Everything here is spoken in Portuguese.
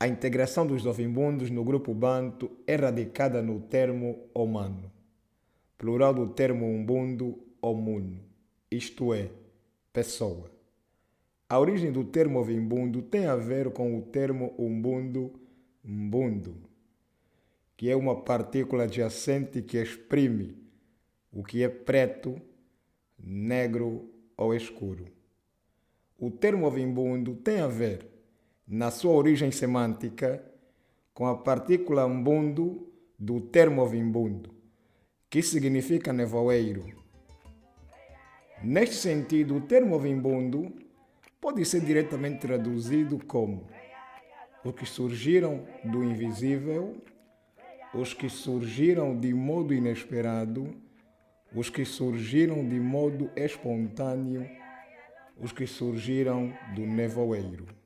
A integração dos ovimbundos no grupo banto é radicada no termo humano, plural do termo umbundo ou muno, isto é, pessoa. A origem do termo ovimbundo tem a ver com o termo umbundo, mbundo, que é uma partícula adjacente que exprime o que é preto, negro ou escuro. O termo ovimbundo tem a ver, na sua origem semântica, com a partícula mbundo do termo ovimbundo, que significa nevoeiro. Neste sentido, o termo ovimbundo pode ser diretamente traduzido como os que surgiram do invisível, os que surgiram de modo inesperado, os que surgiram de modo espontâneo, os que surgiram do nevoeiro.